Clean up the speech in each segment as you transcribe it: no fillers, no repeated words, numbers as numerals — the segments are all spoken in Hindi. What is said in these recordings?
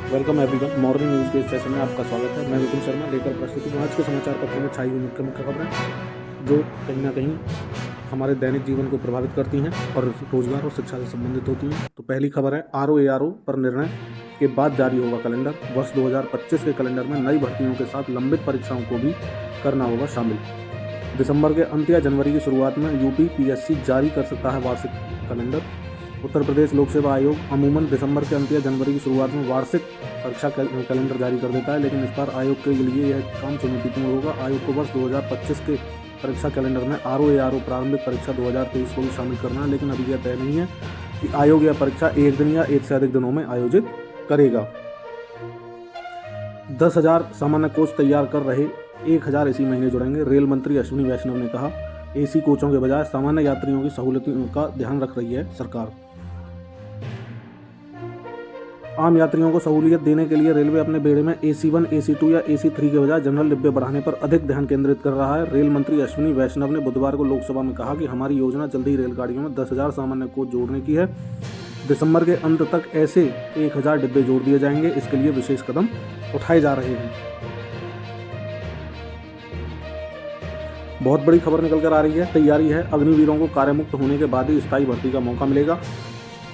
Welcome everyone. मॉर्निंग न्यूज़ के इस सेशन में आपका स्वागत है। मैं विपिन शर्मा लेकर प्रस्तुत हूँ आज के समाचार पत्रों में छाई हुई मुख्य मुख्य खबरें जो कहीं ना कहीं हमारे दैनिक जीवन को प्रभावित करती हैं और रोजगार और शिक्षा से संबंधित होती हैं। तो पहली खबर है, RO-ARO पर निर्णय के बाद जारी होगा कैलेंडर। वर्ष 2025 के कैलेंडर में नई भर्तियों के साथ लंबित परीक्षाओं को भी करना होगा शामिल। दिसंबर के अंत या जनवरी की शुरुआत में UPPSC जारी कर सकता है वार्षिक कैलेंडर। उत्तर प्रदेश लोक सेवा आयोग अमूमन दिसंबर के अंत या जनवरी की शुरुआत में वार्षिक परीक्षा कैलेंडर जारी कर देता है, लेकिन इस बार आयोग के लिए यह काम चुनौतीपूर्ण होगा। आयोग को वर्ष 2025 के परीक्षा कैलेंडर में RO-ARO प्रारंभिक परीक्षा 2023 को भी शामिल करना है, लेकिन अभी यह तय नहीं है कि आयोग यह परीक्षा एक दिन या एक से अधिक दिनों में आयोजित करेगा। 10,000 सामान्य कोच तैयार कर रहे 1,000 इसी महीने जुड़ेंगे। रेल मंत्री अश्विनी वैष्णव ने कहा, AC कोचों के बजाय सामान्य यात्रियों की सहूलियतों का ध्यान रख रही है सरकार। आम यात्रियों को सहूलियत देने के लिए रेलवे अपने बेड़े में AC1, AC2 या AC3 के बजाय जनरल डिब्बे बढ़ाने पर अधिक ध्यान केंद्रित कर रहा है। रेल मंत्री अश्विनी वैष्णव ने बुधवार को लोकसभा में कहा कि हमारी योजना जल्द ही रेलगाड़ियों में 10,000 सामान्य कोच जोड़ने की है। दिसंबर के अंत तक ऐसे 1,000 डिब्बे जोड़ दिए जाएंगे। इसके लिए विशेष कदम उठाए जा रहे हैं। बहुत बड़ी खबर निकल कर आ रही है, तैयारी है। अग्निवीरों को कार्यमुक्त होने के बाद ही स्थायी भर्ती का मौका मिलेगा।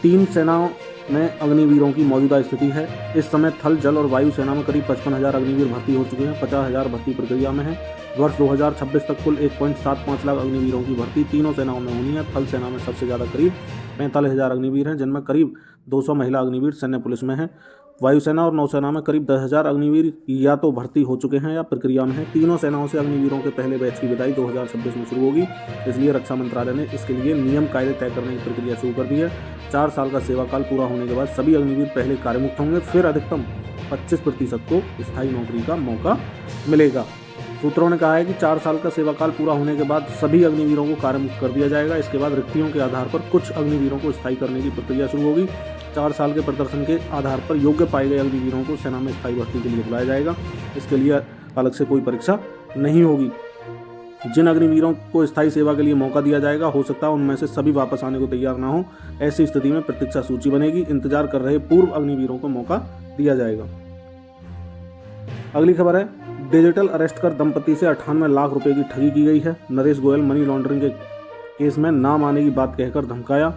3 सेनाओं में अग्निवीरों की मौजूदा स्थिति है। इस समय थल, जल और वायु सेना में करीब 55,000 अग्निवीर भर्ती हो चुके हैं। 50,000 भर्ती प्रक्रिया में है। वर्ष 2026 तक कुल 1.75 लाख अग्निवीरों की भर्ती तीनों सेनाओं में होनी है। थल सेना में सबसे ज़्यादा करीब 45,000 अग्निवीर हैं, जिनमें करीब 200 महिला अग्निवीर सैन्य पुलिस में हैं। वायुसेना और नौसेना में करीब 10,000 अग्निवीर या तो भर्ती हो चुके हैं या प्रक्रिया में हैं। तीनों सेनाओं से अग्निवीरों के पहले बैच की विदाई 2026 में शुरू होगी। इसलिए रक्षा मंत्रालय ने इसके लिए नियम कायदे तय करने की प्रक्रिया शुरू कर दी है। 4 साल का सेवा काल पूरा होने के बाद सभी अग्निवीर पहले कार्यमुक्त होंगे, फिर अधिकतम 25% को स्थायी नौकरी का मौका मिलेगा। सूत्रों ने कहा है कि 4 साल का सेवा काल पूरा होने के बाद सभी अग्निवीरों को कार्यमुक्त कर दिया जाएगा। इसके बाद रिक्तियों के आधार पर कुछ अग्निवीरों को स्थायी करने की प्रक्रिया शुरू होगी। 4 साल के प्रदर्शन के आधार पर योग्य पाए गए अग्निवीरों को सेना में स्थायी भर्ती के लिए बुलाया जाएगा। इसके लिए अलग से कोई परीक्षा नहीं होगी। जिन अग्निवीरों को स्थायी सेवा के लिए मौका दिया जाएगा, हो सकता है उनमें से सभी वापस आने को तैयार ना हो। ऐसी स्थिति में प्रतीक्षा सूची बनेगी। इंतजार कर रहे पूर्व अग्निवीरों को मौका दिया जाएगा। अगली खबर है, डिजिटल अरेस्ट कर दंपति से 98 लाख रुपए की ठगी की गई है। नरेश गोयल मनी लॉन्ड्रिंग के केस में नाम आने की बात कहकर धमकाया।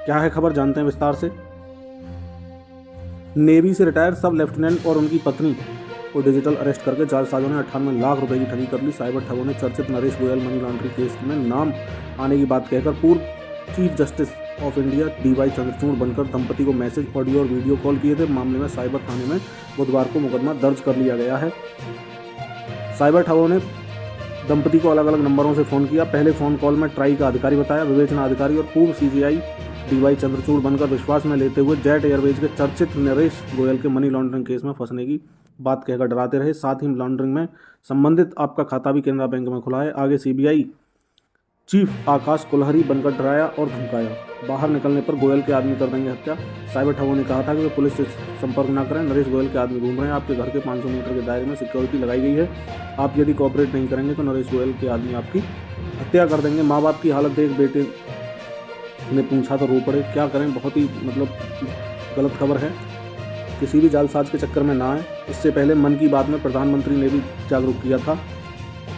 क्या है खबर, जानते हैं विस्तार से। नेवी से रिटायर सब लेफ्टिनेंट और उनकी पत्नी को डिजिटल अरेस्ट करके जालसाजों ने 98 लाख रुपए की ठगी कर ली। साइबर ठगों ने चर्चित Naresh Goyal money laundering case में नाम आने की बात कहकर पूर्व chief justice of India DY Chandrachud बनकर दंपति को मैसेज, ऑडियो और वीडियो कॉल किए थे। मामले में साइबर थाने में बुधवार को मुकदमा दर्ज कर लिया गया है। साइबर ठगों ने दंपति को अलग अलग नंबरों से फोन किया। पहले फोन कॉल में ट्राई का अधिकारी बताया, विवेचना अधिकारी और पूर्व CGI DY चंद्रचूड़ बनकर विश्वास में लेते हुए जेट एयरवेज के चर्चित नरेश गोयल के मनी लॉन्ड्रिंग केस में फंसने की बात कहकर डराते रहे। साथ ही लॉन्ड्रिंग में संबंधित आपका खाता भी केनरा बैंक में खुला है। आगे CBI चीफ आकाश कुलहरी बनकर डराया और धमकाया। बाहर निकलने पर गोयल के आदमी कर देंगे हत्या। साइबर ठगों ने कहा था कि वे पुलिस से संपर्क न करें। नरेश गोयल के आदमी घूम रहे हैं। आपके घर के 500 मीटर के दायरे में सिक्योरिटी लगाई गई है। आप यदि कोऑपरेट नहीं करेंगे तो नरेश गोयल के आदमी आपकी हत्या कर देंगे। माँ बाप की हालत देख बेटे ने पूछा तो रो पड़े। क्या करें, बहुत ही गलत खबर है। किसी भी जालसाज के चक्कर में ना आए। इससे पहले मन की बात में प्रधानमंत्री ने भी जागरूक किया था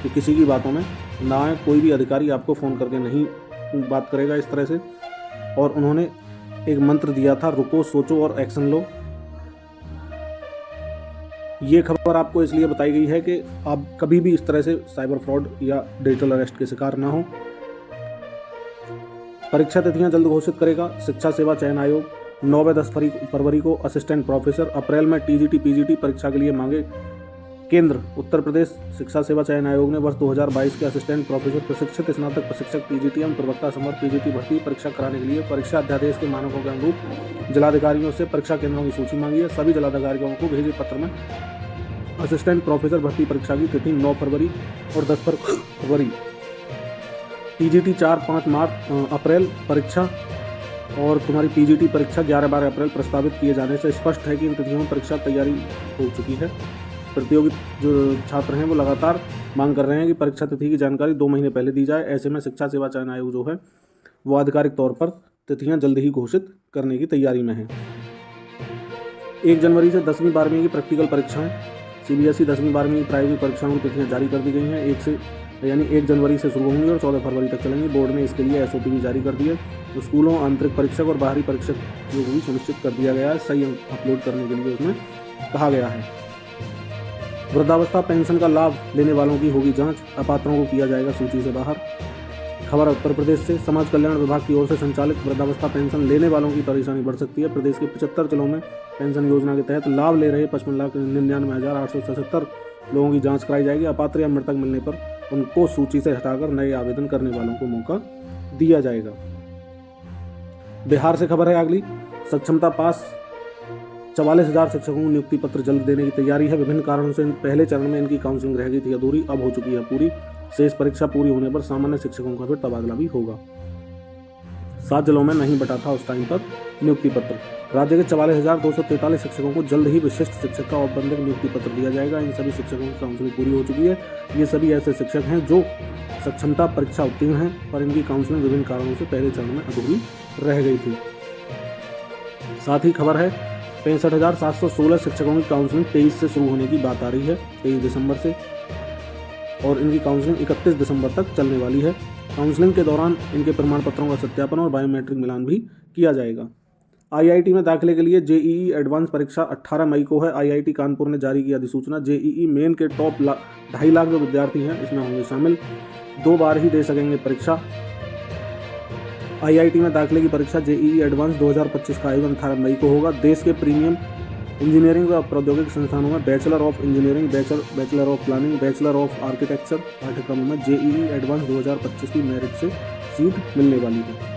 कि किसी की बातों में ना आए। कोई भी अधिकारी आपको फ़ोन करके नहीं बात करेगा इस तरह से। और उन्होंने एक मंत्र दिया था, रुको, सोचो और एक्शन लो। ये खबर आपको इसलिए बताई गई है कि आप कभी भी इस तरह से साइबर फ्रॉड या डिजिटल अरेस्ट के शिकार ना हो। परीक्षा तिथियां जल्द घोषित करेगा शिक्षा सेवा चयन आयोग। 9 व 10 फरवरी को असिस्टेंट प्रोफेसर, अप्रैल में TGT PGT परीक्षा के लिए मांगे केंद्र। उत्तर प्रदेश शिक्षा सेवा चयन आयोग ने वर्ष 2022 के असिस्टेंट प्रोफेसर, प्रशिक्षित स्नातक प्रशिक्षक TGT एवं प्रवक्ता समर PGT भर्ती परीक्षा कराने के लिए परीक्षा अध्यादेश के मानकों के अनुरूप जिलाधिकारियों से परीक्षा केंद्रों की सूची मांगी है। सभी जिलाधिकारियों को भेजे पत्र में असिस्टेंट प्रोफेसर भर्ती परीक्षा की तिथि 9 फरवरी और 10 फरवरी, TGT 4-5 अप्रैल परीक्षा और तुम्हारी PGT परीक्षा 11-12 अप्रैल प्रस्तावित किए जाने से स्पष्ट है कि इन तिथियों में परीक्षा तैयारी हो चुकी है। प्रतियोगी जो छात्र हैं वो लगातार मांग कर रहे हैं कि परीक्षा तिथि की जानकारी 2 महीने पहले दी जाए। ऐसे में शिक्षा सेवा चयन आयोग जो है वो आधिकारिक तौर पर तिथियां जल्द ही घोषित करने की तैयारी में है। 1 जनवरी से 10वीं 12वीं की प्रैक्टिकल परीक्षाएं, CBSE 10वीं 12वीं की प्रायोगिक परीक्षाओं की तिथियां जारी कर दी गई हैं। 1 जनवरी से शुरू होंगी और 14 फरवरी तक चलेंगी। बोर्ड ने इसके लिए SOP भी जारी कर दी है। तो स्कूलों, आंतरिक परीक्षक और बाहरी परीक्षक को भी सुनिश्चित कर दिया गया है, सही अंक अपलोड करने के लिए उसमें कहा गया है। वृद्धावस्था पेंशन का लाभ लेने वालों की होगी जांच, अपात्रों को किया जाएगा सूची से बाहर। खबर उत्तर प्रदेश से, समाज कल्याण विभाग की ओर से संचालित वृद्धावस्था पेंशन लेने वालों की परेशानी बढ़ सकती है। प्रदेश के 75 जिलों में पेंशन योजना के तहत लाभ ले रहे 55,99,877 लोगों की जांच कराई जाएगी। अपात्र या मृतक मिलने पर उनको सूची से हटाकर नए आवेदन करने वालों को मौका दिया जाएगा। बिहार से खबर है अगली, सक्षमता पास 44,000 शिक्षकों को नियुक्ति पत्र जल्द देने की तैयारी है। विभिन्न कारणों से पहले चरण में इनकी काउंसलिंग रह गई थी अधूरी, अब हो चुकी है पूरी। शेष परीक्षा पूरी होने पर सामान्य शिक्षकों का फिर तबादला भी होगा। 7 जिलों में नहीं बटा था उस टाइम पर नियुक्ति पत्र। राज्य के 44,243 शिक्षकों को जल्द ही विशिष्ट शिक्षक का औपबंधिक नियुक्ति पत्र दिया जाएगा। इन सभी शिक्षकों की काउंसलिंग पूरी हो चुकी है। ये सभी ऐसे शिक्षक हैं जो सक्षमता परीक्षा उत्तीर्ण हैं, पर इनकी काउंसलिंग विभिन्न कारणों से पहले चरण में अधूरी रह गई थी। साथ ही खबर है 65,716 शिक्षकों की काउंसलिंग 23 से शुरू होने की बात आ रही है, 23 दिसंबर से, और इनकी काउंसलिंग 31 दिसंबर तक चलने वाली है। काउंसलिंग के दौरान इनके प्रमाण पत्रों का सत्यापन और बायोमेट्रिक मिलान भी किया जाएगा। IIT में दाखिले के लिए JEE एडवांस परीक्षा 18 मई को है। IIT कानपुर ने जारी की अधिसूचना। JEE मेन के टॉप 2.5 लाख जो विद्यार्थी हैं इसमें होंगे शामिल, 2 बार ही दे सकेंगे परीक्षा। IIT में दाखिले की परीक्षा JEE एडवांस 2025 का आयोजन 18 मई को होगा। देश के प्रीमियम इंजीनियरिंग और प्रौद्योगिक संस्थानों में bachelor of engineering, bachelor of planning, bachelor of architecture पाठ्यक्रमों में JEE एडवांस 2025 की मेरिट से सीट मिलने वाली है।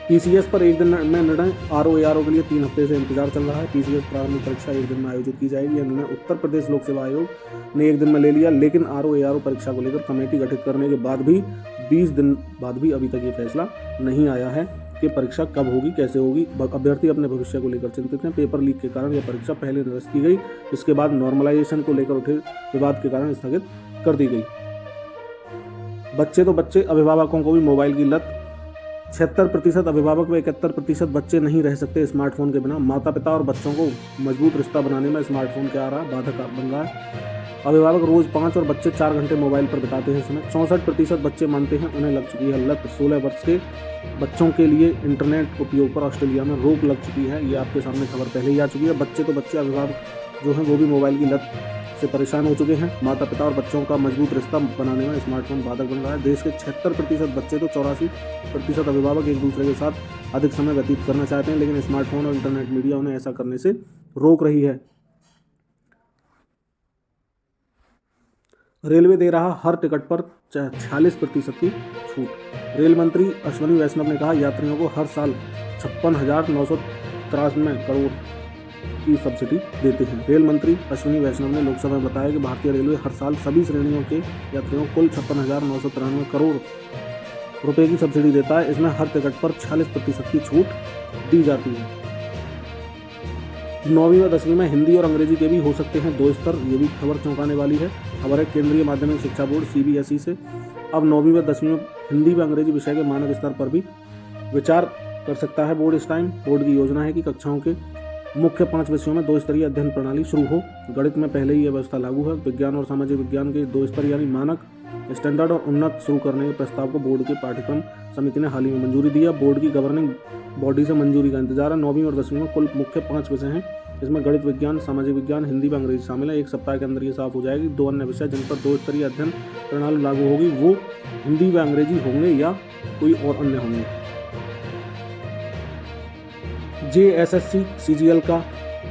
PCS पर एक दिन में निर्णय, RO-ARO के लिए 3 हफ्ते से इंतजार चल रहा है। PCS प्रारंभिक परीक्षा एक दिन में आयोजित की जाएगी। यह निर्णय उत्तर प्रदेश लोक सेवा आयोग ने एक दिन में ले लिया, लेकिन RO-ARO परीक्षा को लेकर कमेटी गठित करने के बाद भी 20 दिन बाद भी अभी तक ये फैसला नहीं आया है कि परीक्षा कब होगी, कैसे होगी। अभ्यर्थी अपने भविष्य को लेकर चिंतित हैं। पेपर लीक के कारण यह परीक्षा पहले निरस्त की गई, इसके बाद नॉर्मलाइजेशन को लेकर उठे विवाद के कारण स्थगित कर दी गई। बच्चे तो बच्चे, अभिभावकों को भी मोबाइल की लत। 76% अभिभावक व 71% बच्चे नहीं रह सकते स्मार्टफोन के बिना। माता पिता और बच्चों को मजबूत रिश्ता बनाने में स्मार्टफोन क्या आ रहा है, बाधक बन रहा है। अभिभावक रोज 5 और बच्चे 4 घंटे मोबाइल पर बिताते हैं समय। 64% बच्चे मानते हैं उन्हें लग चुकी है लत। 16 वर्ष के बच्चों के लिए इंटरनेट उपयोग पर ऑस्ट्रेलिया में रोक लग चुकी है। ये आपके सामने खबर पहले ही आ चुकी है। बच्चे तो बच्चे, अभिभावक जो हैं वो भी मोबाइल की लत से परेशान हो चुके हैं। माता पिता और बच्चों का मजबूत रिश्ता बनाने में स्मार्टफोन बाधक बन रहा है। देश के 76% बच्चे तो 84% अभिभावक एक दूसरे के साथ अधिक समय व्यतीत करना चाहते हैं, लेकिन स्मार्टफोन और इंटरनेट मीडिया उन्हें ऐसा करने से रोक रही है। रेलवे दे रहा हर टिकट पर 46% की छूट। रेल मंत्री अश्विनी वैष्णव ने कहा, यात्रियों को हर साल 56,993 करोड़ की सब्सिडी देते हैं। रेल मंत्री अश्विनी वैष्णव ने लोकसभा में बताया कि भारतीय रेलवे हर साल सभी श्रेणियों के यात्रियों को कुल 56,993 करोड़ रुपए की सब्सिडी देता है। इसमें हर टिकट पर 46% की छूट दी जाती है। 9वीं व 10वीं में हिंदी और अंग्रेजी के भी हो सकते हैं 2 स्तर। ये भी खबर चौंकाने वाली है। खबर है केंद्रीय माध्यमिक शिक्षा बोर्ड CBSE से अब 9वीं व 10वीं में हिंदी व अंग्रेजी विषय के मानक स्तर पर भी विचार कर सकता है बोर्ड इस टाइम। बोर्ड की योजना है कि कक्षाओं के मुख्य 5 विषयों में 2 स्तरीय अध्ययन प्रणाली शुरू हो। गणित में पहले ही यह व्यवस्था लागू है। विज्ञान और सामाजिक विज्ञान के 2 स्तर यानी मानक, स्टैंडर्ड और उन्नत शुरू करने के प्रस्ताव को बोर्ड के पाठ्यक्रम समिति ने हाल ही में मंजूरी दी है। बोर्ड की गवर्निंग बॉडी से मंजूरी का इंतजार है। 9वीं और 10वीं में कुल मुख्य 5 विषय हैं। इसमें गणित, विज्ञान, सामाजिक विज्ञान, हिंदी व अंग्रेजी शामिल है। 1 सप्ताह के अंदर ये साफ हो जाएगी। 2 अन्य विषय जिन पर 2 स्तरीय अध्ययन प्रणाली लागू होगी वो हिंदी व अंग्रेजी होंगे या कोई और अन्य होंगे। JSSC CGL का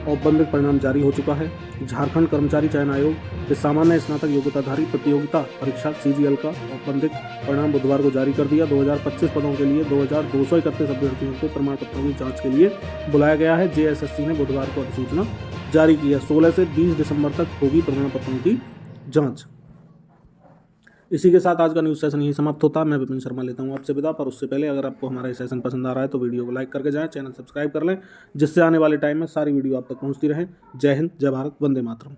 औपबंधिक परिणाम जारी हो चुका है। झारखंड कर्मचारी चयन आयोग के सामान्य स्नातक योग्यताधारी प्रतियोगिता परीक्षा CGL का औपबंधिक परिणाम बुधवार को जारी कर दिया। 2025 पदों के लिए 2231 अभ्यर्थियों को प्रमाण पत्रों की जांच के लिए बुलाया गया है। JSSC ने बुधवार को अधिसूचना जारी की है। 16 से 20 दिसंबर तक होगी प्रमाण पत्रों की जांच। इसी के साथ आज का न्यूज़ सेशन यही समाप्त होता है। मैं विपिन शर्मा लेता हूँ आपसे विदा, पर उससे पहले अगर आपको हमारा सेशन पसंद आ रहा है तो वीडियो को लाइक करके जाएं, चैनल सब्सक्राइब कर लें, जिससे आने वाले टाइम में सारी वीडियो आप तक पहुँचती रहे। जय हिंद, जय भारत, वंदे मातरम।